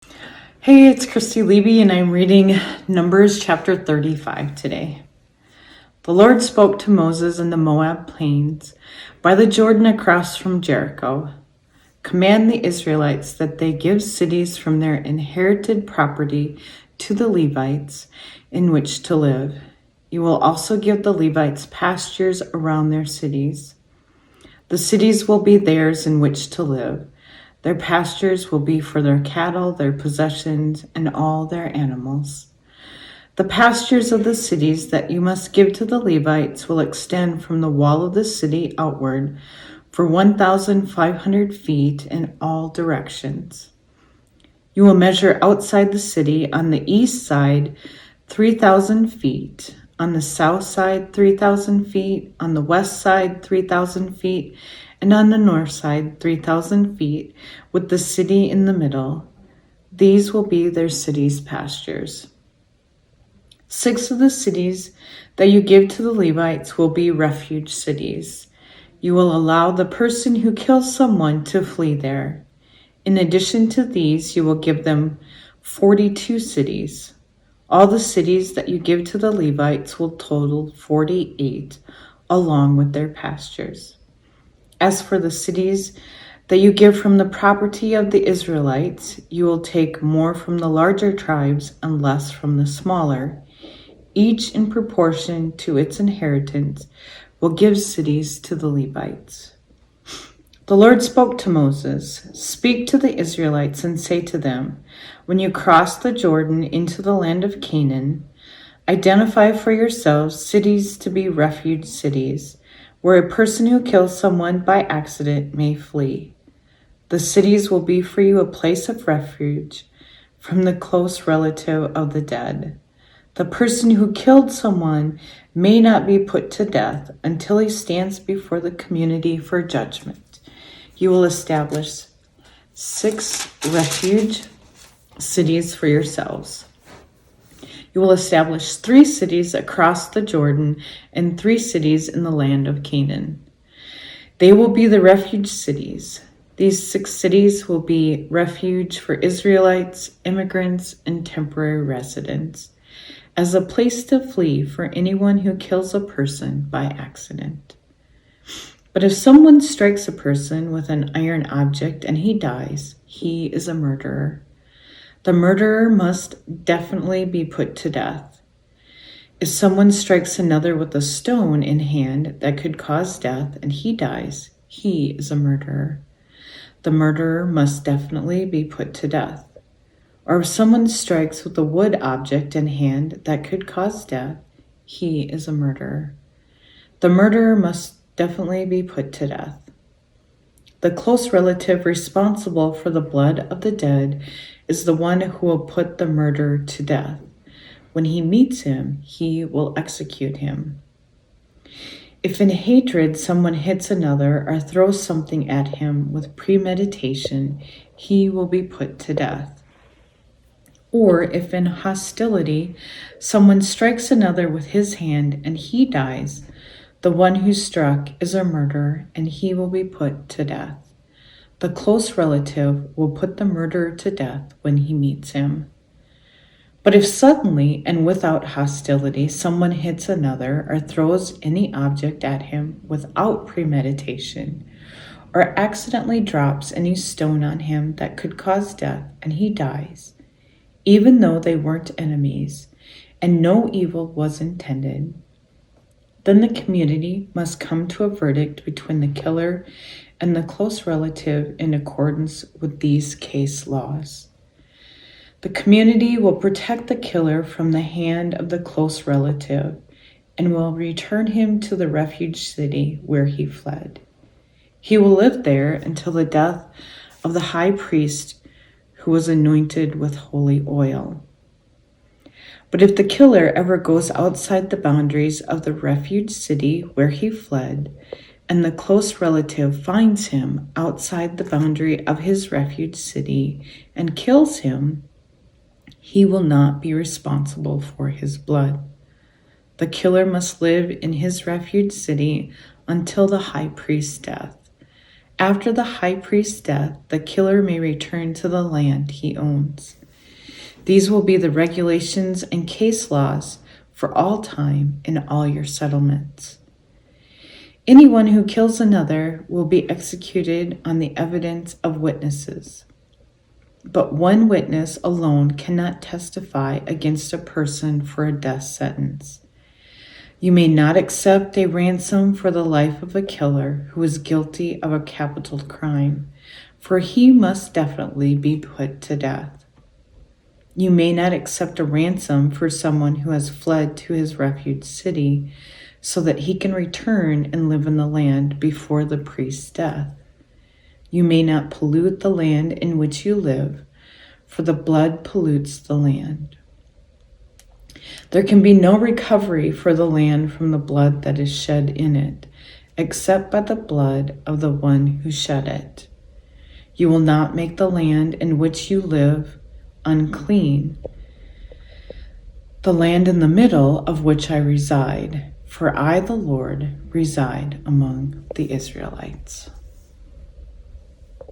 Hey, it's Christy Levy, and I'm reading Numbers chapter 35 today. The Lord spoke to Moses in the Moab plains by the Jordan across from Jericho. Command the Israelites that they give cities from their inherited property to the Levites in which to live. You will also give the Levites pastures around their cities. The cities will be theirs in which to live. Their pastures will be for their cattle, their possessions, and all their animals. The pastures of the cities that you must give to the Levites will extend from the wall of the city outward for 1,500 feet in all directions. You will measure outside the city on the east side 3,000 feet, on the south side 3,000 feet, on the west side 3,000 feet, and on the north side 3,000 feet, with the city in the middle. These will be their cities' pastures. 6 of the cities that you give to the Levites will be refuge cities. You will allow the person who kills someone to flee there. In addition to these, you will give them 42 cities. All the cities that you give to the Levites will total 48, along with their pastures. As for the cities that you give from the property of the Israelites, you will take more from the larger tribes and less from the smaller. Each in proportion to its inheritance will give cities to the Levites. The Lord spoke to Moses, "Speak to the Israelites and say to them, when you cross the Jordan into the land of Canaan, identify for yourselves cities to be refuge cities, where a person who kills someone by accident may flee. The cities will be for you a place of refuge from the close relative of the dead. The person who killed someone may not be put to death until he stands before the community for judgment. You will establish 6 refuge cities for yourselves. You will establish 3 cities across the Jordan and 3 cities in the land of Canaan. They will be the refuge cities. These 6 cities will be refuge for Israelites, immigrants, and temporary residents, as a place to flee for anyone who kills a person by accident. But if someone strikes a person with an iron object and he dies, he is a murderer. The murderer must definitely be put to death. If someone strikes another with a stone in hand that could cause death and he dies, he is a murderer. The murderer must definitely be put to death. Or if someone strikes with a wood object in hand that could cause death, he is a murderer. The murderer must definitely be put to death. The close relative responsible for the blood of the dead is the one who will put the murderer to death. When he meets him, he will execute him. If in hatred someone hits another or throws something at him with premeditation, he will be put to death. Or if in hostility someone strikes another with his hand and he dies, the one who struck is a murderer and he will be put to death. The close relative will put the murderer to death when he meets him. But if suddenly and without hostility someone hits another or throws any object at him without premeditation, or accidentally drops any stone on him that could cause death and he dies, even though they weren't enemies and no evil was intended, then the community must come to a verdict between the killer and the close relative in accordance with these case laws. The community will protect the killer from the hand of the close relative and will return him to the refuge city where he fled. He will live there until the death of the high priest who was anointed with holy oil. But if the killer ever goes outside the boundaries of the refuge city where he fled, and the close relative finds him outside the boundary of his refuge city and kills him, he will not be responsible for his blood. The killer must live in his refuge city until the high priest's death. After the high priest's death, the killer may return to the land he owns. These will be the regulations and case laws for all time in all your settlements. Anyone who kills another will be executed on the evidence of witnesses. But one witness alone cannot testify against a person for a death sentence. You may not accept a ransom for the life of a killer who is guilty of a capital crime, for he must definitely be put to death. You may not accept a ransom for someone who has fled to his refuge city so that he can return and live in the land before the priest's death. You may not pollute the land in which you live, for the blood pollutes the land. There can be no recovery for the land from the blood that is shed in it, except by the blood of the one who shed it. You will not make the land in which you live unclean, the land in the middle of which I reside, for I, the Lord, reside among the Israelites.